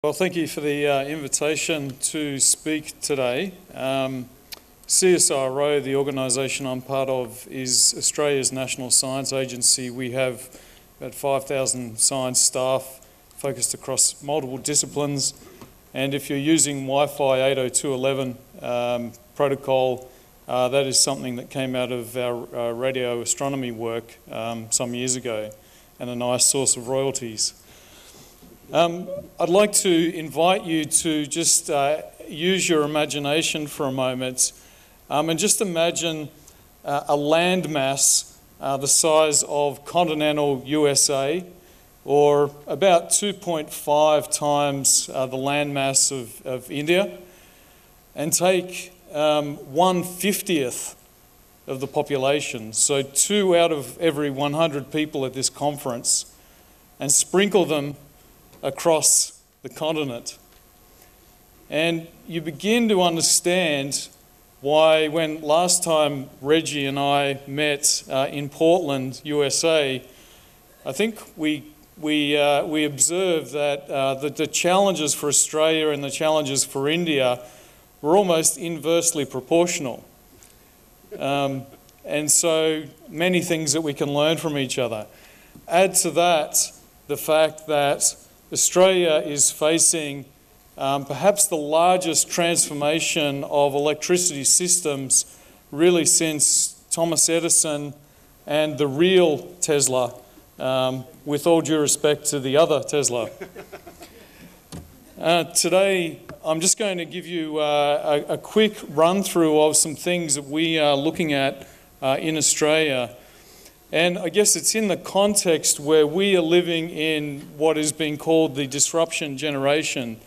Well, thank you for the invitation to speak today. CSIRO, the organisation I'm part of, is Australia's national science agency. We have about 5,000 science staff focused across multiple disciplines. And if you're using Wi-Fi 802.11 protocol, that is something that came out of our radio astronomy work some years ago, and a nice source of royalties. I'd like to invite you to just use your imagination for a moment and just imagine a landmass the size of continental USA, or about 2.5 times the landmass of India, and take 1/50th of the population, so 2 out of every 100 people at this conference, and sprinkle them across the continent. And you begin to understand why, when last time Reggie and I met in Portland, USA, I think we observed that the challenges for Australia and the challenges for India were almost inversely proportional. And so many things that we can learn from each other. Add to that the fact that Australia is facing perhaps the largest transformation of electricity systems really since Thomas Edison and the real Tesla, with all due respect to the other Tesla. Today, I'm just going to give you a quick run through of some things that we are looking at in Australia. And I guess it's in the context where we are living in what is being called the disruption generation.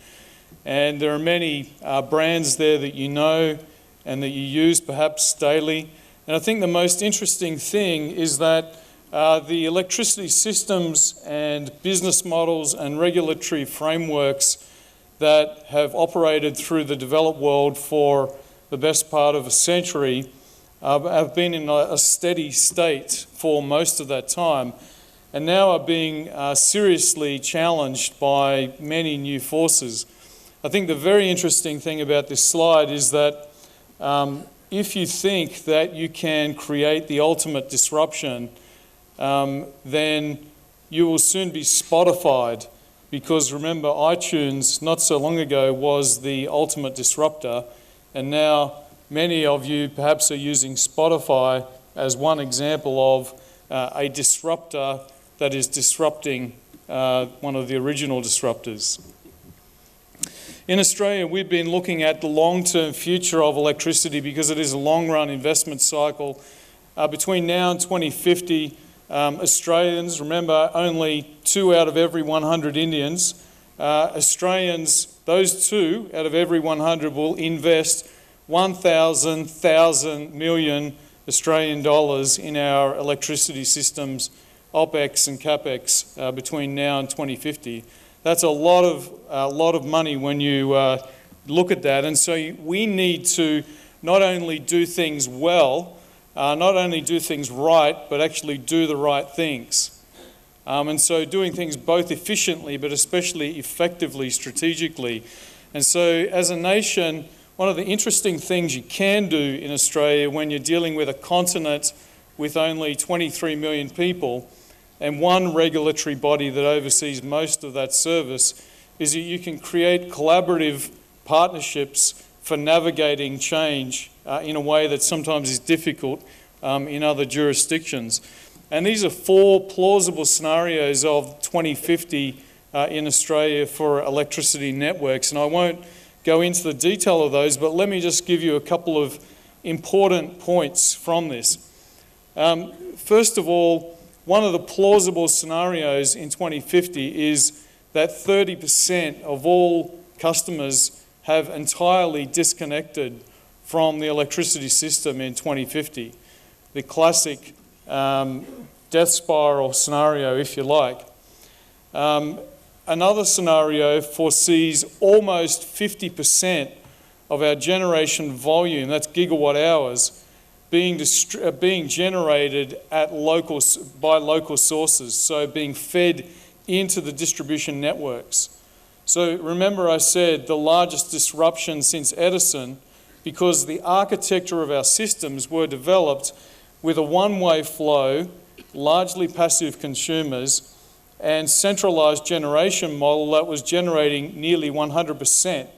And there are many brands there that you know and that you use perhaps daily. And I think the most interesting thing is that the electricity systems and business models and regulatory frameworks that have operated through the developed world for the best part of a century have been in a steady state for most of that time, and now are being seriously challenged by many new forces. I think the very interesting thing about this slide is that if you think that you can create the ultimate disruption, then you will soon be Spotified, because remember, iTunes not so long ago was the ultimate disruptor, and now many of you perhaps are using Spotify as one example of a disruptor that is disrupting one of the original disruptors. In Australia, we've been looking at the long-term future of electricity because it is a long-run investment cycle. Between now and 2050, Australians, remember, only 2 out of every 100 Indians, Australians, those 2 out of every 100 will invest 1,000 million Australian dollars in our electricity systems, OPEX and CAPEX, between now and 2050. That's a lot of money when you look at that. And so we need to not only do things well, not only do things right, but actually do the right things. And so doing things both efficiently, but especially effectively, strategically. And so as a nation, one of the interesting things you can do in Australia when you're dealing with a continent with only 23 million people and one regulatory body that oversees most of that service is that you can create collaborative partnerships for navigating change in a way that sometimes is difficult in other jurisdictions. And these are 4 plausible scenarios of 2050 in Australia for electricity networks. And I won't go into the detail of those, but let me just give you a couple of important points from this. First of all, one of the plausible scenarios in 2050 is that 30% of all customers have entirely disconnected from the electricity system in 2050. The classic death spiral scenario, if you like. Another scenario foresees almost 50% of our generation volume, that's gigawatt hours, being generated at by local sources, so being fed into the distribution networks. So remember I said the largest disruption since Edison, because the architecture of our systems were developed with a one-way flow, largely passive consumers, and centralised generation model that was generating nearly 100%.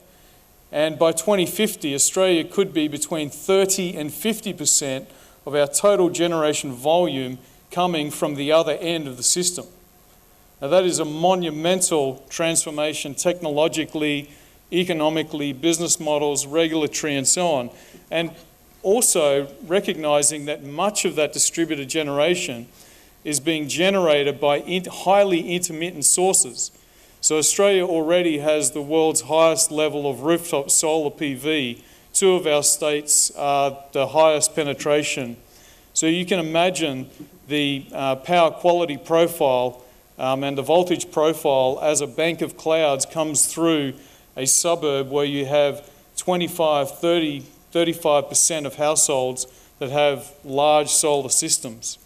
And by 2050, Australia could be between 30 and 50% of our total generation volume coming from the other end of the system. Now that is a monumental transformation technologically, economically, business models, regulatory and so on. And also recognising that much of that distributed generation is being generated by highly intermittent sources. So Australia already has the world's highest level of rooftop solar PV. Two of our states are the highest penetration. So you can imagine the power quality profile and the voltage profile as a bank of clouds comes through a suburb where you have 25, 30, 35% of households that have large solar systems.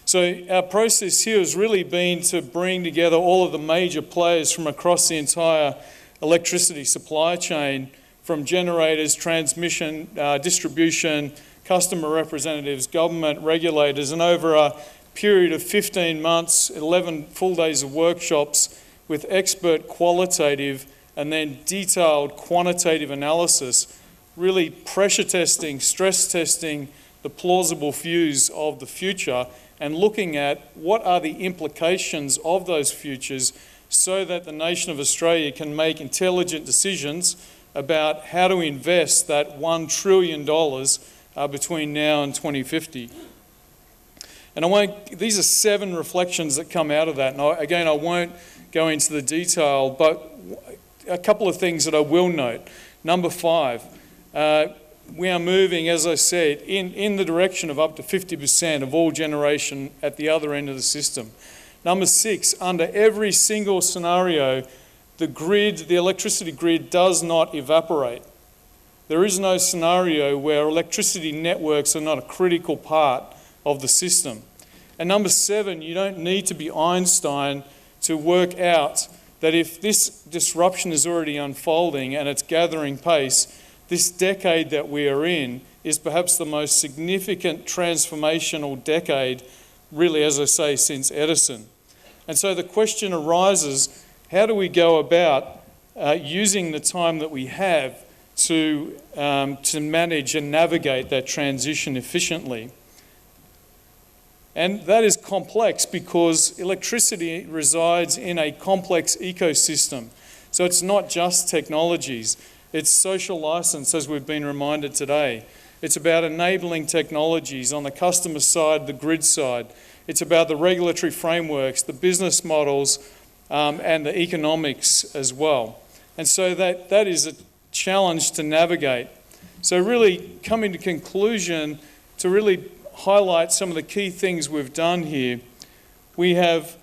So our process here has really been to bring together all of the major players from across the entire electricity supply chain, from generators, transmission, distribution, customer representatives, government regulators, and over a period of 15 months, 11 full days of workshops with expert qualitative and then detailed quantitative analysis, really pressure testing, stress testing the plausible views of the future and looking at what are the implications of those futures so that the nation of Australia can make intelligent decisions about how to invest that $1 trillion between now and 2050. And these are 7 reflections that come out of that. And again, I won't go into the detail, but a couple of things that I will note. Number 5, we are moving, as I said, in the direction of up to 50% of all generation at the other end of the system. Number 6, under every single scenario, the electricity grid does not evaporate. There is no scenario where electricity networks are not a critical part of the system. And number 7, you don't need to be Einstein to work out that if this disruption is already unfolding and it's gathering pace, this decade that we are in is perhaps the most significant transformational decade, really, as I say, since Edison. And so the question arises, how do we go about using the time that we have to manage and navigate that transition efficiently? And that is complex because electricity resides in a complex ecosystem. So it's not just technologies. It's social license, as we've been reminded today. It's about enabling technologies on the customer side, the grid side. It's about the regulatory frameworks, the business models, and the economics as well. And so that is a challenge to navigate. So really coming to conclusion, to really highlight some of the key things we've done here, we have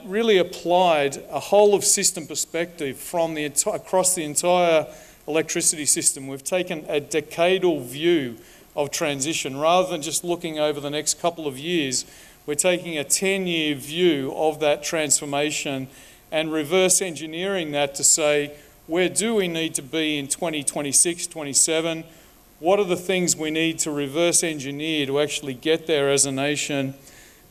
really applied a whole of system perspective from across the entire electricity system. We've taken a decadal view of transition. Rather than just looking over the next couple of years, we're taking a 10-year view of that transformation and reverse engineering that to say, where do we need to be in 2026, 27? What are the things we need to reverse engineer to actually get there as a nation?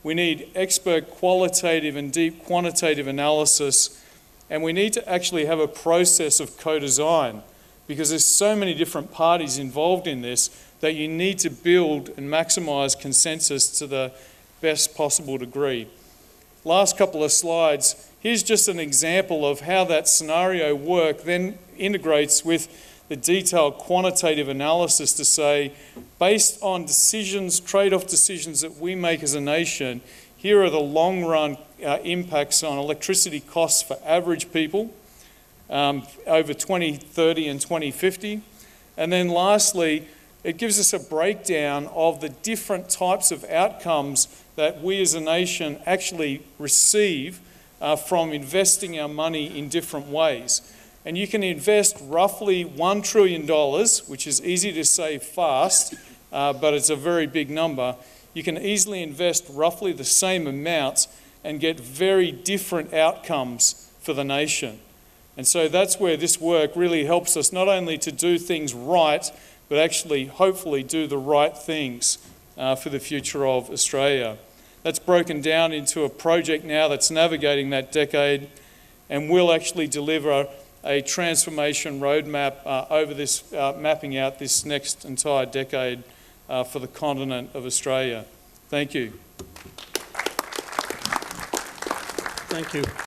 We need expert qualitative and deep quantitative analysis, and we need to actually have a process of co-design because there's so many different parties involved in this that you need to build and maximise consensus to the best possible degree. Last couple of slides. Here's just an example of how that scenario work then integrates with the detailed quantitative analysis to say, based on decisions, trade-off decisions that we make as a nation, here are the long-run impacts on electricity costs for average people over 2030 and 2050. And then lastly, it gives us a breakdown of the different types of outcomes that we as a nation actually receive from investing our money in different ways. And you can invest roughly $1 trillion, which is easy to say fast, but it's a very big number. You can easily invest roughly the same amounts and get very different outcomes for the nation. And so that's where this work really helps us not only to do things right, but actually hopefully do the right things for the future of Australia. That's broken down into a project now that's navigating that decade and will actually deliver a transformation roadmap over this, mapping out this next entire decade for the continent of Australia. Thank you. Thank you.